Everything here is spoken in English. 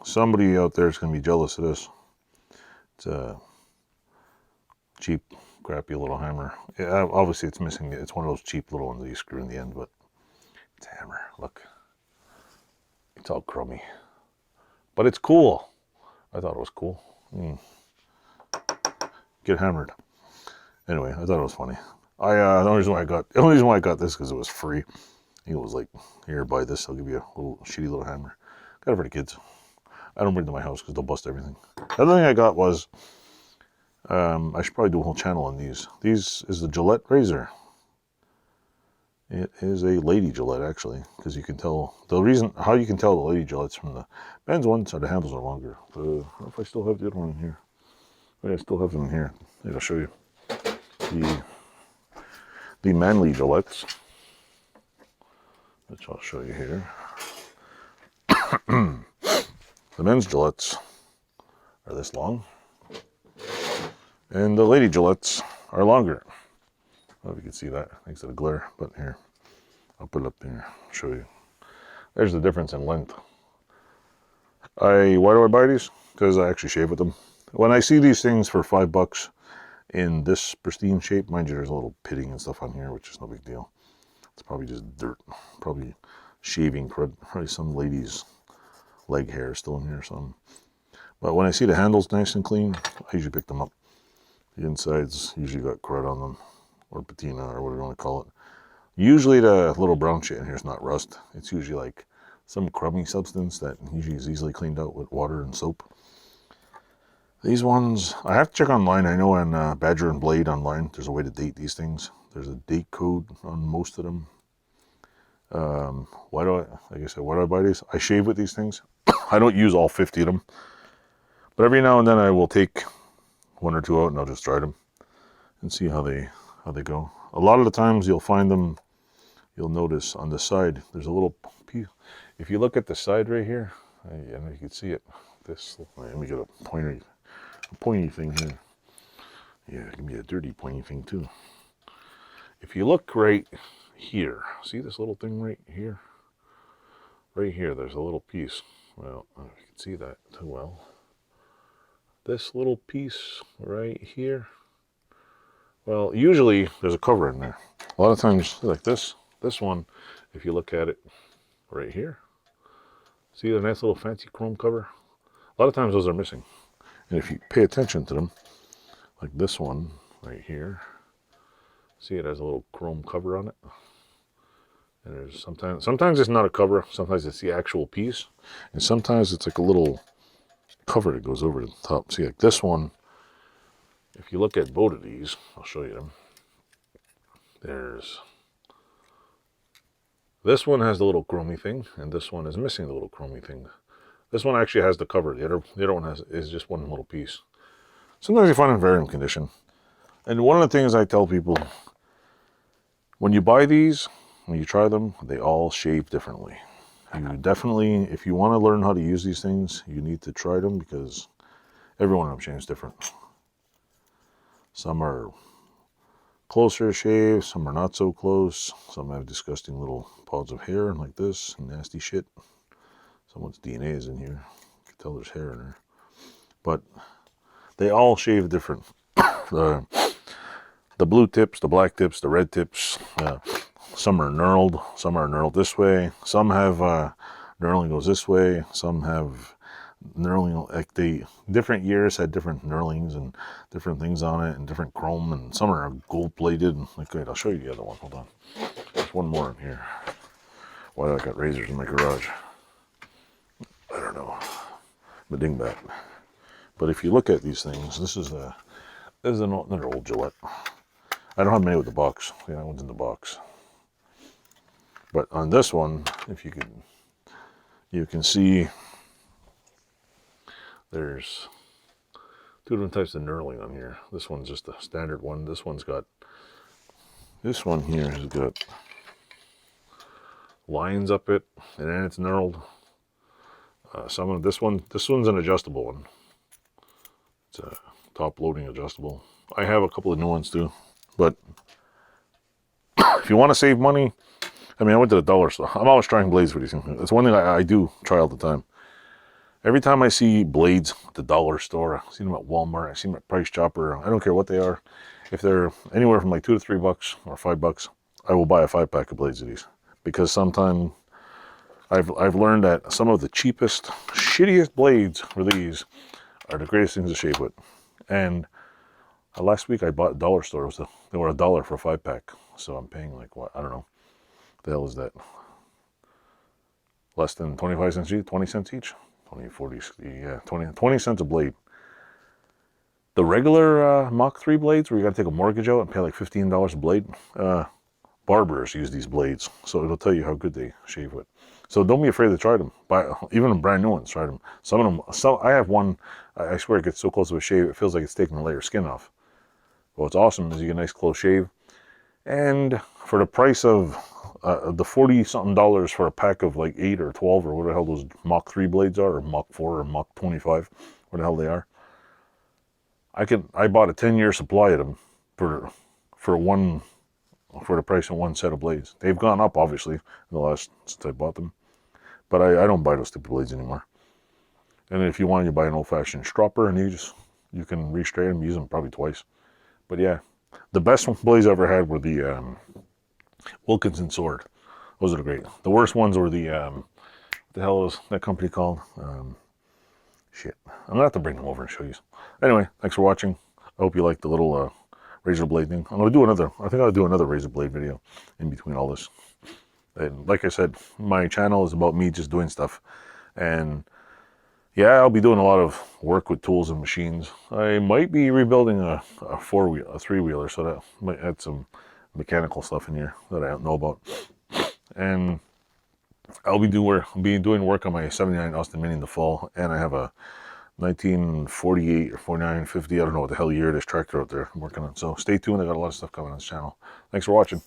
somebody out there is going to be jealous of this. It's a cheap, crappy little hammer. Yeah, obviously it's missing. It's one of those cheap little ones that you screw in the end, but it's a hammer. Look, it's all crummy, but it's cool. I thought it was cool. Get hammered. Anyway, I thought it was funny. The only reason why I got this because it was free. It was like, here, buy this. I'll give you a little shitty little hammer. Got it for the kids. I don't bring it to my house because they'll bust everything. The other thing I got was, I should probably do a whole channel on these. These is the Gillette razor. It is a lady Gillette, actually, because you can tell, how you can tell the lady Gillettes from the men's ones are the handles are longer. I don't know if I still have the other one in here. Oh, yeah, I still have them in here. Maybe I'll show you. The manly Gillettes, which I'll show you here. The men's Gillettes are this long, and the lady Gillettes are longer. I don't know if you can see that thanks to the glare, but here, I'll put it up here, show you. There's the difference in length. Why do I buy these? Because I actually shave with them. When I see these things for $5 in this pristine shape, mind you, there's a little pitting and stuff on here, which is no big deal. It's probably just dirt, probably shaving, probably some lady's leg hair still in here or something. But when I see the handles nice and clean, I usually pick them up. The insides usually got crud on them, or patina, or whatever you want to call it. Usually the little brown shit in here is not rust. It's usually like some crummy substance that usually is easily cleaned out with water and soap. These ones, I have to check online. I know on Badger and Blade online, there's a way to date these things. There's a date code on most of them. Why do I buy these? I shave with these things. I don't use all 50 of them. But every now and then I will take one or two out and I'll just try them and see how they go. A lot of the times you'll find them, you'll notice on the side, there's a little piece. If you look at the side right here, I don't know if you can see it. Let me get a pointy thing here. Yeah, it can be a dirty pointy thing too. If you look right here, see this little thing right here? Right here, there's a little piece. Well, I don't know if you can see that too well. This little piece right here. Well, usually there's a cover in there. A lot of times, like this one, if you look at it right here, see the nice little fancy chrome cover? A lot of times those are missing. And if you pay attention to them, like this one right here, see it has a little chrome cover on it. And there's sometimes it's not a cover, sometimes it's the actual piece, and sometimes it's like a little cover that goes over the top. See, like this one, if you look at both of these, I'll show you them. This one has the little chromy thing, and this one is missing the little chromy thing. This one actually has the cover. The other one is just one little piece. Sometimes you find it in varying condition. And one of the things I tell people, when you buy these, when you try them, they all shave differently. You definitely, if you want to learn how to use these things, you need to try them because every one of them shaves different. Some are closer shave, some are not so close. Some have disgusting little pods of hair like this, and nasty shit. Someone's DNA is in here. You can tell there's hair in there. But they all shave different. The blue tips, the black tips, the red tips. Some are knurled. Some are knurled this way. Some have knurling goes this way. Some have knurling, like different years had different knurlings and different things on it and different chrome, and some are gold plated. Like, great, I'll show you the other one. Hold on. There's one more in here. Why do I got razors in my garage? I don't know. The dingbat. But if you look at these things, this is another old Gillette. I don't have many with the box. Yeah, that one's in the box. But on this one, if you can see there's two different types of knurling on here. This one's just a standard one. This one here has got lines up it, and then it's knurled. This one's an adjustable one. It's a top loading adjustable. I have a couple of new ones too, but if you want to save money, I mean, I went to the dollar store. I'm always trying blades for these things. It's one thing I do try all the time. Every time I see blades at the dollar store, I see them at Walmart, I see them at Price Chopper, I don't care what they are. If they're anywhere from like $2 to $3 or $5, I will buy a 5-pack of blades of these. Because sometimes I've learned that some of the cheapest, shittiest blades for these are the greatest things to shave with. And last week I bought at dollar store. They were $1 for a 5-pack. So I'm paying like, what, I don't know. The hell is that? Less than 25 cents each? 20 cents each? 20, 40, yeah, 20 cents a blade. The regular Mach 3 blades where you got to take a mortgage out and pay like $15 a blade, barbers use these blades. So it'll tell you how good they shave with. So don't be afraid to try them. Buy, even brand new ones, try them. Some of them, I have one, I swear it gets so close to a shave, it feels like it's taking a layer of skin off. But what's awesome is you get a nice close shave. And for the price of the 40-something for a pack of like 8 or 12 or what the hell those Mach 3 blades are, or Mach 4 or Mach 25, what the hell they are. I bought a 10-year supply of them for the price of one set of blades. They've gone up obviously in the last since I bought them, but I don't buy those stupid blades anymore. And if you want, you buy an old-fashioned stropper, and you can re-straight them, use them probably twice. But yeah, the best blades I ever had were the Wilkinson Sword. Those are the great. The worst ones were the what the hell is that company called? Shit, I'm gonna have to bring them over and show you. Anyway, thanks for watching. I hope you liked the little razor blade thing. I'm gonna do another. I think I'll do another razor blade video in between all this. And like I said, my channel is about me just doing stuff. And yeah, I'll be doing a lot of work with tools and machines. I might be rebuilding a 3-wheeler, so that might add some mechanical stuff in here that I don't know about. And I'll be doing work on my 79 Austin Mini in the fall, and I have a 1948 or 4950, I don't know what the hell year this tractor out there I'm working on. So stay tuned, I got a lot of stuff coming on this channel. Thanks for watching.